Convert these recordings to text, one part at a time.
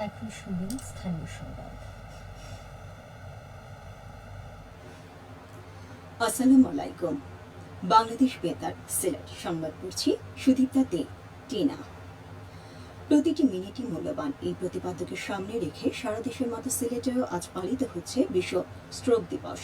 এখন শুনবেন স্থানীয় সংবাদ। আসসালামু আলাইকুম। বাংলাদেশ বেতার সিলেট সংবাদ পড়ছি সুদীপ্তা দে টিনা। প্রতিটি মিনিটই মূল্যবান, এই প্রতিপাদ্যকে সামনে রেখে সারা দেশের মতো সিলেটেও আজ পালিত হচ্ছে বিশ্ব স্ট্রোক দিবস।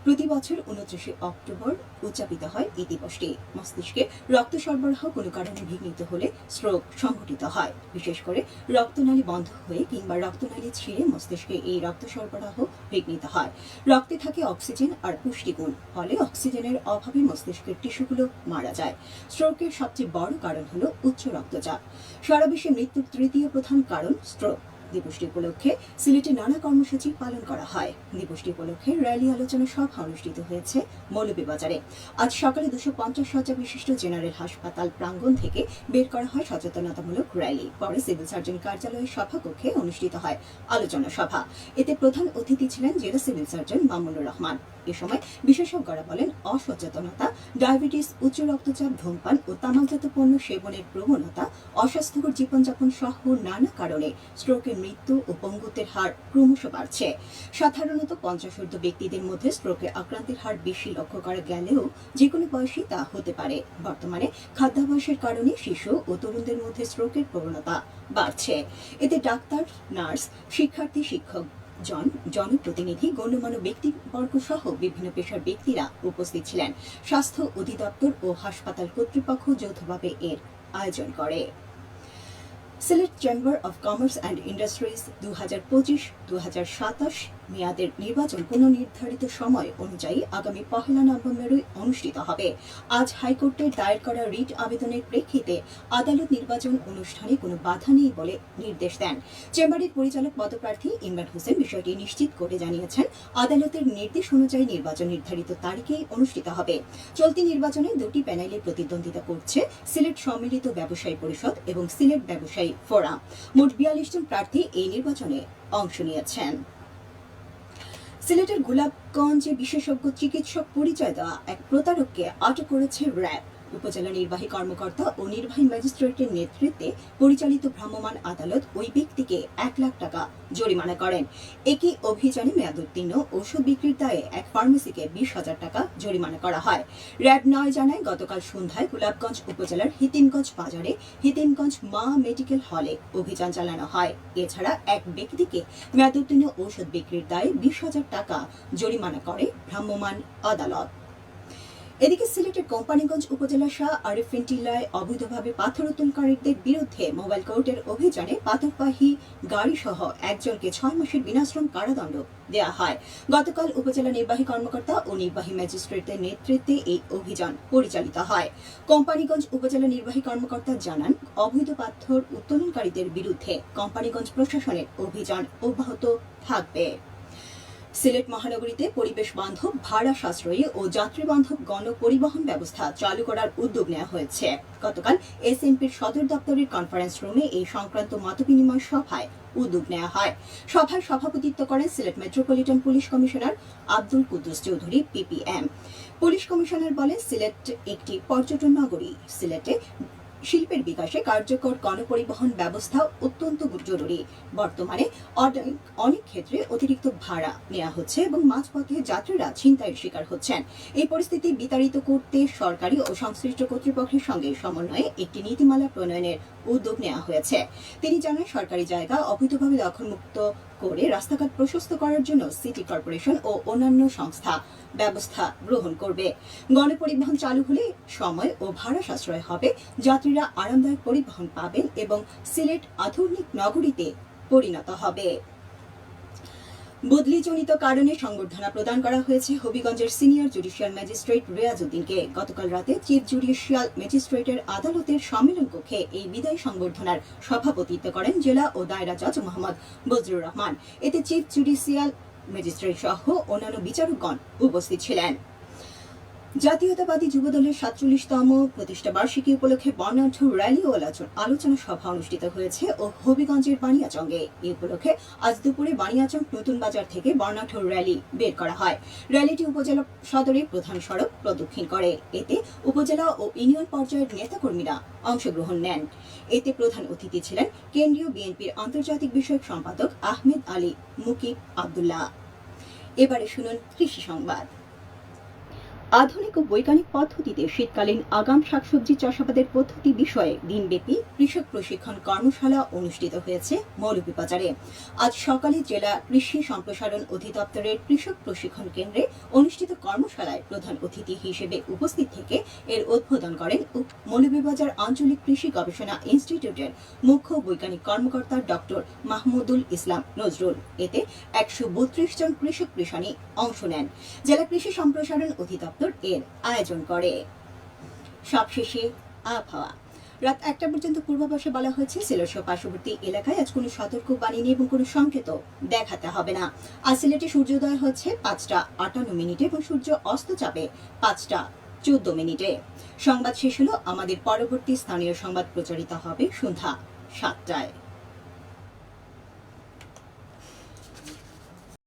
প্রতি বছর 29 অক্টোবর উদযাপিত হয় এই দিবসটি। মস্তিষ্কে রক্ত সরবরাহ কোনো কারণে বিঘ্নিত হলে স্ট্রোক সংঘটিত হয়। বিশেষ করে রক্তনালী বন্ধ হয়ে কিংবা রক্তনালী ছিঁড়ে মস্তিষ্কে এই রক্ত সরবরাহ বিঘ্নিত হয়। রক্তে থাকে অক্সিজেন আর পুষ্টিগুণ, ফলে অক্সিজেনের অভাবে মস্তিষ্কের টিস্যুগুলো মারা যায়। স্ট্রোকের সবচেয়ে বড় কারণ হলো উচ্চ রক্তচাপ। সারা বিশ্বে মৃত্যুর তৃতীয় প্রধান কারণ স্ট্রোক। দিবসটি উপলক্ষে সিলেটে নানা কর্মসূচি পালন করা হয়। দিবসটি উপলক্ষে র্যালি আলোচনা সভা অনুষ্ঠিত হয়েছে মৌলভীবাজারে। আজ সকালে 250 শয্যা বিশিষ্ট জেনারেল হাসপাতাল প্রাঙ্গণ থেকে বের করা হয় সচেতনতামূলক র্যালি। পরে সিভিল সার্জন কার্যালয়ের সভাকক্ষে অনুষ্ঠিত হয় আলোচনা সভা। এতে প্রধান অতিথি ছিলেন জেলা সিভিল সার্জন মামুনুর রহমান। এ সময় বিশেষজ্ঞরা বলেন, অসচেতনতা, ডায়াবেটিস, উচ্চ রক্তচাপ, ধূমপান ও তামাকজাত পণ্য সেবনের প্রবণতা, অস্বাস্থ্যকর জীবনযাপন সহ নানা কারণে স্ট্রোকের মৃত্যু ও পঙ্গুত্বের হার ক্রমশ বাড়ছে। সাধারণত 50 ঊর্ধ্ব ব্যক্তিদের মধ্যে স্ট্রোকে আক্রান্তের হার বেশি লক্ষ্য করা গেলেও যে কোনো বয়সে তা হতে পারে। বর্তমানে খাদ্যাভ্যাসের কারণে শিশু ও তরুণদের মধ্যে স্ট্রোকের প্রবণতা বাড়ছে। এতে ডাক্তার, নার্স, শিক্ষার্থী, শিক্ষক, জনপ্রতিনিধি, গণ্যমান্য ব্যক্তিবর্গ সহ বিভিন্ন পেশার ব্যক্তিরা উপস্থিত ছিলেন। স্বাস্থ্য অধিদপ্তর ও হাসপাতাল কর্তৃপক্ষ যৌথভাবে এর আয়োজন করে। Sylhet chamber of commerce and industries 2025-2027 মেয়াদের নির্বাচন কোনো নির্ধারিত সময় অনুযায়ী আগামী 1 নভেম্বরে অনুষ্ঠিত হবে। আজ হাইকোর্টের দায়ের করা রিট আবেদনের প্রেক্ষিতে আদালত নির্বাচন অনুষ্ঠানে কোনো বাধা নেই বলে নির্দেশ দেন। চেম্বারের পরিচালক পদপ্রার্থী ইমরান হোসেন বিষয়টি নিশ্চিত করে জানিয়েছেন, আদালতের নির্দেশ অনুযায়ী নির্বাচন নির্ধারিত তারিখেই অনুষ্ঠিত হবে। চলতি নির্বাচনে দুটি প্যানেলে প্রতিদ্বন্দ্বিতা করছে সিলেট সম্মিলিত ব্যবসায়ী পরিষদ এবং সিলেট ব্যবসায়ী ফোরাম। মোট 42 জন প্রার্থী এই নির্বাচনে অংশ নিয়েছেন। সিলেটের গোলাপগঞ্জে বিশেষজ্ঞ চিকিৎসক পরিচয় দেওয়া এক প্রতারককে আটক করেছে র্যাব। উপজেলা নির্বাহী কর্মকর্তা ও নির্বাহী ম্যাজিস্ট্রেটের নেতৃত্বে পরিচালিত ভ্রাম্যমাণ আদালত ওই ব্যক্তিকে 1 লাখ টাকা জরিমানা করেন। একই অভিযানে মেয়াদোত্তীর্ণ ওষুধ বিক্রির দায়ে এক ফার্মেসিকে 20,000 টাকা জরিমানা করা হয়। র্যাব 9 জানায়, গতকাল সন্ধ্যায় গোলাপগঞ্জ উপজেলার হিতিমগঞ্জ বাজারে হিতিমগঞ্জ মা মেডিকেল হলে অভিযান চালানো হয়। এছাড়া এক ব্যক্তিকে মেয়াদোত্তীর্ণ ওষুধ বিক্রির দায়ে 20,000 টাকা জরিমানা করে ভ্রাম্যমাণ আদালত। এদিকে সিলেটের কোম্পানিগঞ্জ উপজেলা শাহ আরিফিন টিলায় অবৈধভাবে পাথর উত্তোলনকারীদের বিরুদ্ধে মোবাইল কোর্টের অভিযানে পাথরবাহী গাড়িসহ একজনকে 6 মাসের বিনাশ্রম কারাদণ্ড দেওয়া হয়। গতকাল উপজেলা নির্বাহী কর্মকর্তা ও নির্বাহী ম্যাজিস্ট্রেটের নেতৃত্বে এই অভিযান পরিচালিত হয়। কোম্পানিগঞ্জ উপজেলা নির্বাহী কর্মকর্তা জানান, অবৈধ পাথর উত্তোলনকারীদের বিরুদ্ধে কোম্পানিগঞ্জ প্রশাসনের অভিযান অব্যাহত থাকবে। সিলেট মহানগরীতে পরিবেশ বান্ধব, ভাড়া সাশ্রয়ী ও যাত্রী বান্ধব গণপরিবহন ব্যবস্থা চালু করার উদ্যোগ নেওয়া হয়েছে। গতকাল এসএনপির সদর দপ্তরের কনফারেন্স রুমে এই সংক্রান্ত মতবিনিময় সভায় উদ্যোগ নেওয়া হয়। সভায় সভাপতিত্ব করেন Sylhet metropolitan police commissioner Abdul Kuddus Chowdhury PPM. Police commissioner বলেন, সিলেট একটি পর্যটন নগরী। সিলেটে শিল্পের বিকাশে কার্যকর গণপরিবহন ব্যবস্থা অত্যন্ত জরুরি। বর্তমানে অনেক ক্ষেত্রে অতিরিক্ত ভাড়া নেওয়া হচ্ছে এবং মাঝপথে যাত্রীরা ছিনতাইয়ের শিকার হচ্ছেন। এই পরিস্থিতি বিতাড়িত করতে সরকারি ও সংশ্লিষ্ট কর্তৃপক্ষের সঙ্গে সমন্বয়ে একটি নীতিমালা প্রণয়নের উদ্যোগ নেওয়া হয়েছে। তিনি জানান, সরকারি জায়গা অবৈধভাবে দখলমুক্ত করে রাস্তাঘাট প্রশস্ত করার জন্য সিটি কর্পোরেশন ও অন্যান্য সংস্থা ব্যবস্থা গ্রহণ করবে। গণপরিবহন চালু হলে সময় ও ভাড়া সাশ্রয় হবে, যাত্রীরা আরামদায়ক পরিবহন পাবেন এবং সিলেট আধুনিক নগরীতে পরিণত হবে। বদলিজনিত কারণে সংবর্ধনা প্রদান করা হয়েছে হবিগঞ্জের সিনিয়র জুডিশিয়াল ম্যাজিস্ট্রেট রেয়াজউদ্দিনকে। গতকাল রাতে চিফ জুডিশিয়াল ম্যাজিস্ট্রেটের আদালতের সম্মেলন কক্ষে এই বিদায় সংবর্ধনার সভাপতিত্ব করেন জেলা ও দায়রা জজ মোহাম্মদ বজলুর রহমান। এতে চিফ জুডিশিয়াল ম্যাজিস্ট্রেট সহ অন্যান্য বিচারকগণ উপস্থিত ছিলেন। জাতীয়তাবাদী যুবদলের 47তম প্রতিষ্ঠা বার্ষিকী উপলক্ষে বর্ণাঢ্য র্যালি ও আলোচনা সভা অনুষ্ঠিত হয়েছে ও হবিগঞ্জের বানিয়াচংয়ে। এই উপলক্ষে আজ দুপুরে বানিয়াচং নতুন বাজার থেকে বর্ণাঢ্য র্যালি বের করা হয়। র্যালিটি উপজেলা সদরের প্রধান সড়ক প্রদক্ষিণ করে। এতে উপজেলা ও ইউনিয়ন পর্যায়ের নেতাকর্মীরা অংশগ্রহণ নেন। এতে প্রধান অতিথি ছিলেন কেন্দ্রীয় বিএনপির আন্তর্জাতিক বিষয়ক সম্পাদক আহমেদ আলী মুকিব আব্দুল্লাহ। এবারে শুনুন কৃষি সংবাদ। আধুনিক ও বৈজ্ঞানিক পদ্ধতিতে শীতকালীন আগাম শাকসবজি চাষাবাদের পদ্ধতি বিষয়ে দিনব্যাপী কৃষক প্রশিক্ষণ কর্মশালা অনুষ্ঠিত হয়েছে মৌলভীবাজারে। আজ সকালে জেলা কৃষি সম্প্রসারণ অধিদপ্তরের কৃষক প্রশিক্ষণ কেন্দ্রে অনুষ্ঠিত কর্মশালায় প্রধান অতিথি হিসেবে উপস্থিত থেকে এর উদ্বোধন করেন মৌলভীবাজার আঞ্চলিক কৃষি গবেষণা ইনস্টিটিউটের মুখ্য বৈজ্ঞানিক কর্মকর্তা ডক্টর মাহমুদুল ইসলাম নজরুল। এতে 132 জন কৃষক কৃষাণী অংশ নেন। জেলা কৃষি সম্প্রসারণ অধিদপ্তর এর আয়োজন করে। সবশেষে আবহাওয়া। রাত 1টা পর্যন্ত পূর্বাভাসে বলা হয়েছে সিলেট পার্শ্ববর্তী এলাকায় আজ কোনো সতর্কবাণী নেই এবং কোনো সংকেত দেখাতে হবে না। আজ সিলেটে সূর্যোদয় হচ্ছে 5টা 58 মিনিটে এবং সূর্য অস্ত যাবে 5টা 14 মিনিটে। সংবাদ শেষ হলো। আমাদের পরবর্তী স্থানীয় সংবাদ প্রচারিত হবে সন্ধ্যা 7টায়।